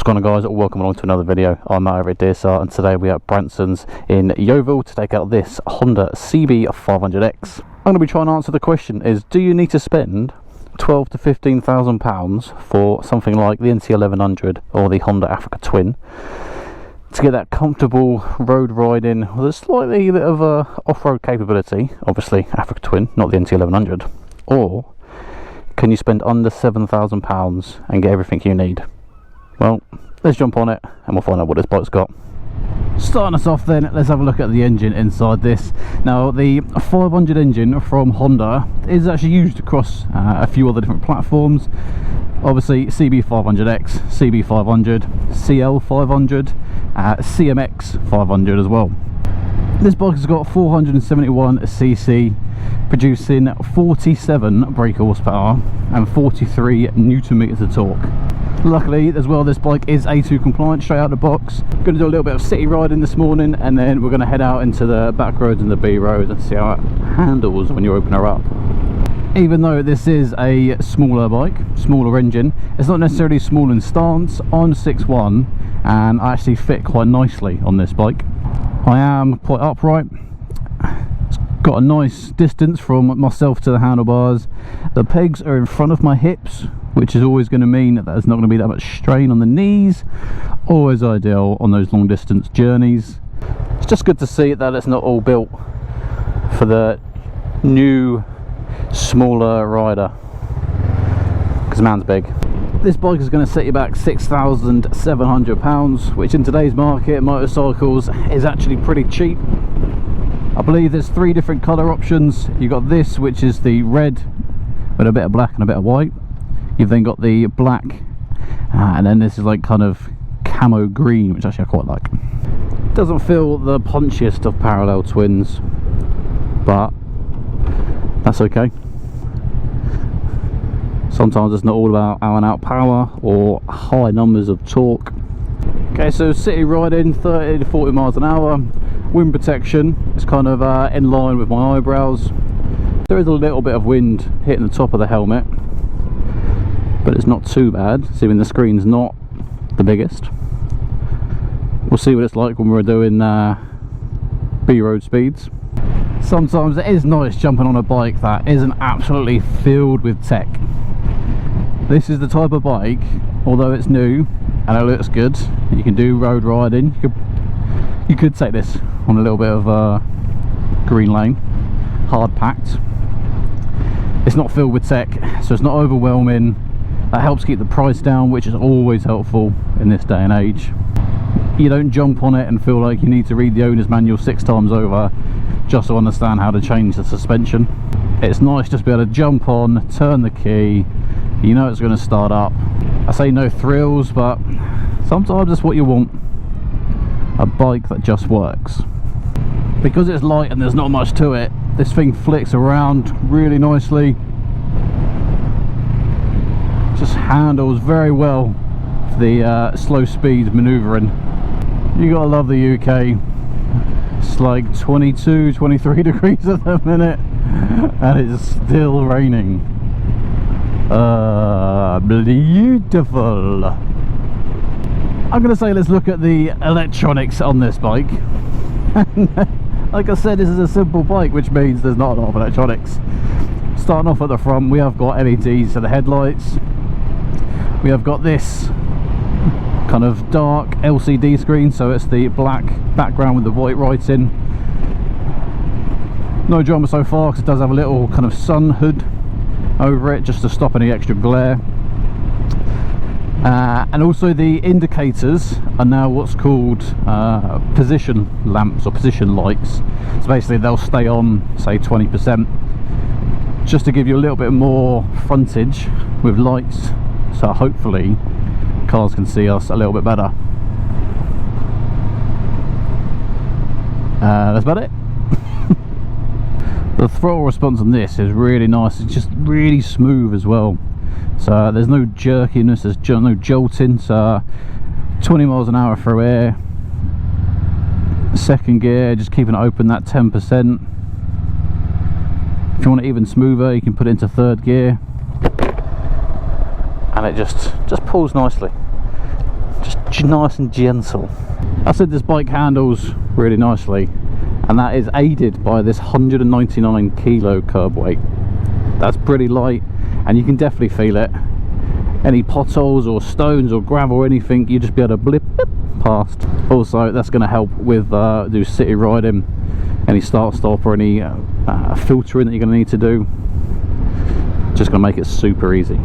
What's going on, guys? Welcome along to another video. I'm Matt over at DSR, and today we're at Branson's in Yeovil to take out this Honda CB500X. I'm going to be trying to answer the question is, do you need to spend £12,000 to £15,000 for something like the NT1100 or the Honda Africa Twin to get that comfortable road riding with a slightly bit of off-road capability, obviously Africa Twin, not the NT1100, or can you spend under £7,000 and get everything you need? Well, let's jump on it and we'll find out what this bike's got. Starting us off then, let's have a look at the engine inside this. Now, the 500 engine from Honda is actually used across a few other different platforms. Obviously CB500X, CB500, CL500, CMX 500 as well. This bike has got 471cc, producing 47 brake horsepower and 43 newton meters of torque. Luckily as well, this bike is A2 compliant straight out the box. Going to do a little bit of city riding this morning, and then we're going to head out into the back roads and the B roads and see how it handles when you open her up. Even though this is a smaller bike, smaller engine, it's not necessarily small in stance. I'm 6'1", and I actually fit quite nicely on this bike. I am quite upright. It's got a nice distance from myself to the handlebars. The pegs are in front of my hips, which is always going to mean that there's not going to be that much strain on the knees. Always ideal on those long distance journeys. It's just good to see that it's not all built for the new smaller rider, because man's big. This bike is going to set you back £6,700, which in today's market motorcycles is actually pretty cheap. I believe there's 3 different colour options. You've got this, which is the red with a bit of black and a bit of white. You've then got the black, and then this is like kind of camo green, which actually I quite like. Doesn't feel the punchiest of parallel twins, but that's okay. Sometimes it's not all about out and out power or high numbers of torque. Okay, so city riding, 30 to 40 miles an hour. Wind protection is kind of in line with my eyebrows. There is a little bit of wind hitting the top of the helmet, but it's not too bad, assuming the screen's not the biggest. We'll see what it's like when we're doing B-road speeds. Sometimes it is nice jumping on a bike that isn't absolutely filled with tech. This is the type of bike, although it's new and it looks good, you can do road riding. You could take this on a little bit of green lane, hard packed. It's not filled with tech, so it's not overwhelming. That helps keep the price down, which is always helpful in this day and age. You don't jump on it and feel like you need to read the owner's manual 6 times over just to understand how to change the suspension. It's nice just to be able to jump on, turn the key, you know it's going to start up. I say no thrills, but sometimes that's what you want. A bike that just works. Because it's light and there's not much to it, this thing flicks around really nicely. Just handles very well for the slow speed manoeuvring. You gotta love the UK. It's like 22, 23 degrees at the minute and it's still raining. Beautiful. I'm gonna say let's look at the electronics on this bike. Like I said, this is a simple bike, which means there's not a lot of electronics. Starting off at the front, we have got LEDs for the headlights. We have got this kind of dark LCD screen, so it's the black background with the white writing. No drama so far, because it does have a little kind of sun hood over it just to stop any extra glare. And also the indicators are now what's called position lamps or position lights. So basically they'll stay on, say 20%, just to give you a little bit more frontage with lights, so hopefully cars can see us a little bit better. That's about it. The throttle response on this is really nice. It's just really smooth as well. So there's no jerkiness, there's no jolting. So 20 miles an hour through air. Second gear, just keeping it open, that 10%. If you want it even smoother, you can put it into third gear. And it just pulls nicely. Just She's nice and gentle. I said this bike handles really nicely, and that is aided by this 199 kilo curb weight. That's pretty light, and you can definitely feel it. Any potholes or stones or gravel or anything, you just be able to blip past. Also, that's going to help with do city riding, any start stop or any filtering that you're going to need to do. Just going to make it super easy.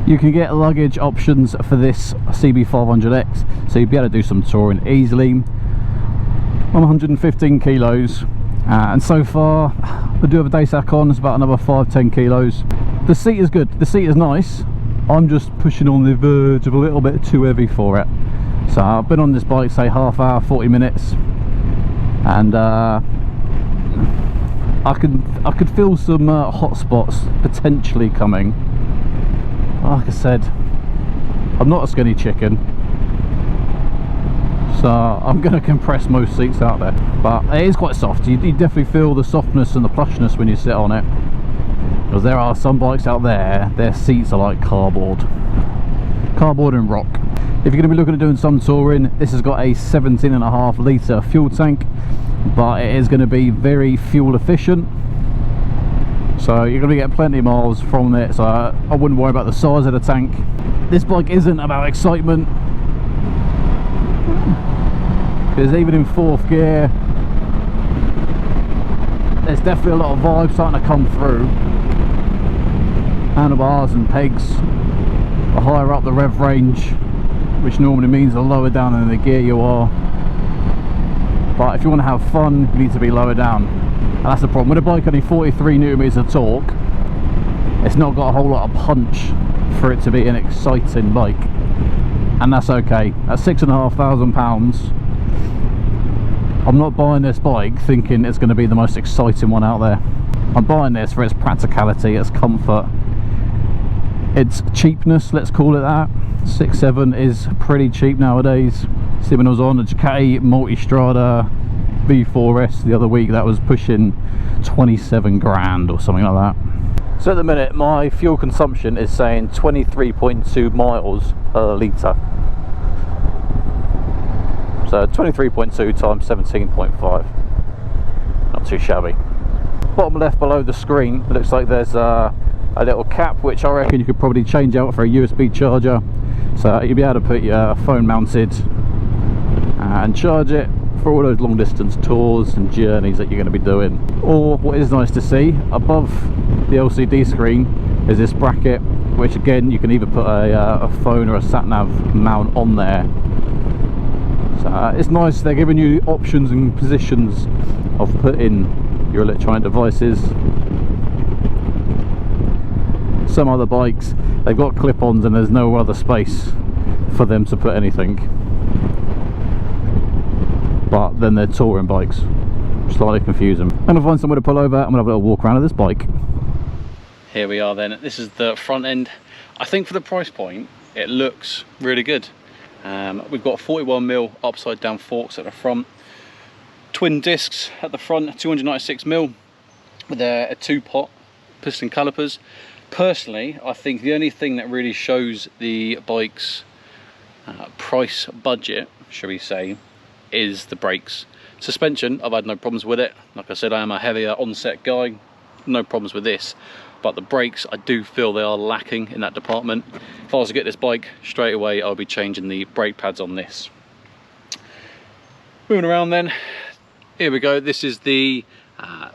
You can get luggage options for this CB500X, so you'll be able to do some touring easily. I'm 115 kilos, and so far I do have a day sack on. It's about another 5-10 kilos. The seat is good, the seat is nice. I'm just pushing on the verge of a little bit too heavy for it. So I've been on this bike, say half hour, 40 minutes, and I could feel some hot spots potentially coming. Like I said, I'm not a skinny chicken, so I'm going to compress most seats out there, but it is quite soft. You definitely feel the softness and the plushness when you sit on it, because there are some bikes out there, their seats are like cardboard and rock. If you're going to be looking at doing some touring, this has got a 17.5 litre fuel tank, but it is going to be very fuel efficient, so you're going to get plenty of miles from it, so I wouldn't worry about the size of the tank. This bike isn't about excitement, because even in 4th gear there's definitely a lot of vibe starting to come through. Handlebars and pegs are higher up the rev range, which normally means the lower down in the gear you are. But if you want to have fun, you need to be lower down, and that's the problem with a bike only 43 newton-meters of torque. It's not got a whole lot of punch for it to be an exciting bike, and that's okay. At £6,500, I'm not buying this bike thinking it's going to be the most exciting one out there. I'm buying this for its practicality, its comfort, its cheapness, let's call it that. 6.7 is pretty cheap nowadays. See, when I was on a Ducati Multistrada V4S the other week, that was pushing 27 grand or something like that. So at the minute my fuel consumption is saying 23.2 miles per litre. So 23.2 times 17.5, not too shabby. Bottom left below the screen, it looks like there's a little cap, which I reckon you could probably change out for a USB charger, so you'll be able to put your phone mounted and charge it for all those long distance tours and journeys that you're going to be doing. Or what is nice to see, above the LCD screen is this bracket, which again you can either put a phone or a sat nav mount on there. So it's nice, they're giving you options and positions of putting your electronic devices. Some other bikes, they've got clip-ons and there's no other space for them to put anything, but then they're touring bikes, slightly confusing. I'm going to find somewhere to pull over. I'm going to have a little walk around of this bike. Here we are then. This is the front end. I think for the price point it looks really good. We've got 41mm upside down forks at the front, twin discs at the front, 296mm with a 2-pot piston calipers. Personally, I think the only thing that really shows the bike's price budget, shall we say, is the brakes. Suspension, I've had no problems with it. Like I said, I am a heavier onset guy, no problems with this. But the brakes, I do feel they are lacking in that department. If I was to get this bike, straight away I'll be changing the brake pads on this. Moving around then, here we go. This is the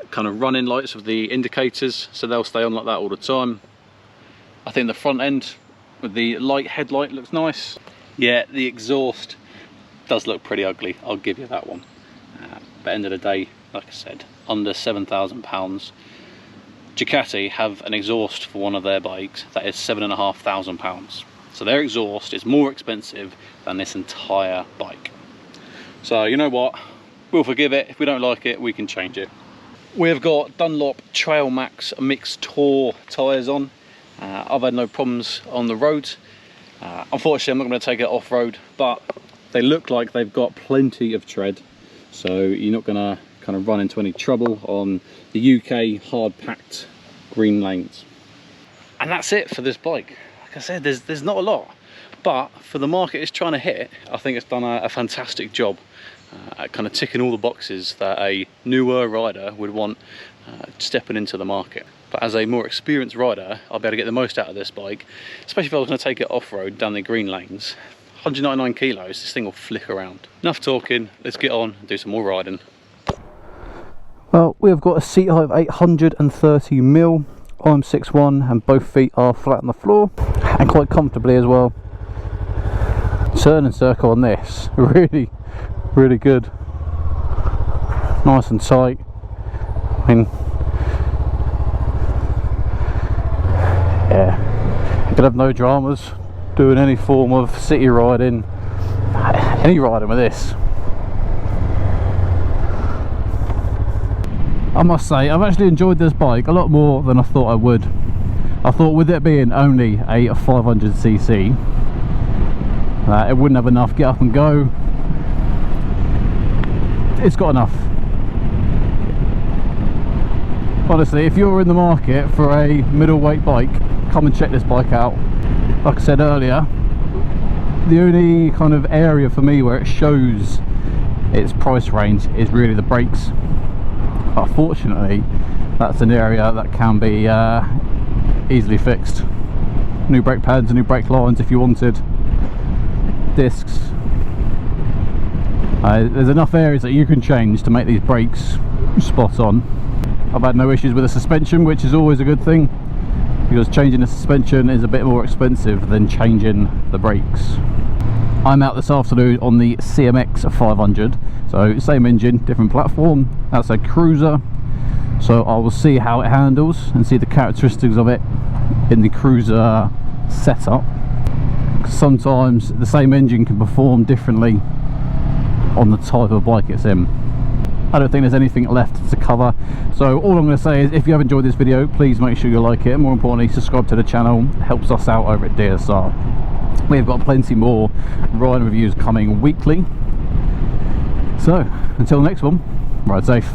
kind of running lights of the indicators, so they'll stay on like that all the time. I think the front end with the light headlight looks nice. Yeah, the exhaust does look pretty ugly, I'll give you that one. But end of the day, like I said, under £7,000. Ducati have an exhaust for one of their bikes that is £7,500. So their exhaust is more expensive than this entire bike. So you know what, we'll forgive it. If we don't like it, we can change it. We've got Dunlop Trail Max Mixed Tour tyres on. I've had no problems on the road. Unfortunately, I'm not going to take it off-road, but they look like they've got plenty of tread, so you're not going to kind of run into any trouble on the UK hard-packed green lanes. And that's it for this bike. Like I said, there's not a lot, but for the market it's trying to hit, I think it's done a fantastic job at kind of ticking all the boxes that a newer rider would want stepping into the market. But as a more experienced rider, I'll be able to get the most out of this bike, especially if I was going to take it off-road down the green lanes. 199 kilos, this thing will flick around. Enough talking, let's get on and do some more riding. Well, we have got a seat height of 830mm. I'm 6'1", and both feet are flat on the floor, and quite comfortably as well. Turn and circle on this, really good. Nice and tight. I mean, yeah, you could have no dramas doing any form of city riding, any riding with this. I must say, I've actually enjoyed this bike a lot more than I thought I would. I thought with it being only a 500cc, it wouldn't have enough get up and go. It's got enough. Honestly, if you're in the market for a middleweight bike, come and check this bike out. Like I said earlier, the only kind of area for me where it shows its price range is really the brakes. But fortunately, that's an area that can be easily fixed. New brake pads, new brake lines if you wanted, discs. There's enough areas that you can change to make these brakes spot on. I've had no issues with the suspension, which is always a good thing, because changing the suspension is a bit more expensive than changing the brakes. I'm out this afternoon on the CMX500, so same engine, different platform. That's a cruiser, so I will see how it handles and see the characteristics of it in the cruiser setup. Sometimes the same engine can perform differently on the type of bike it's in. I don't think there's anything left to cover, so all I'm going to say is if you have enjoyed this video, please make sure you like it, and more importantly subscribe to the channel. It helps us out over at DSR. We've got plenty more riding reviews coming weekly, so until the next one, ride safe.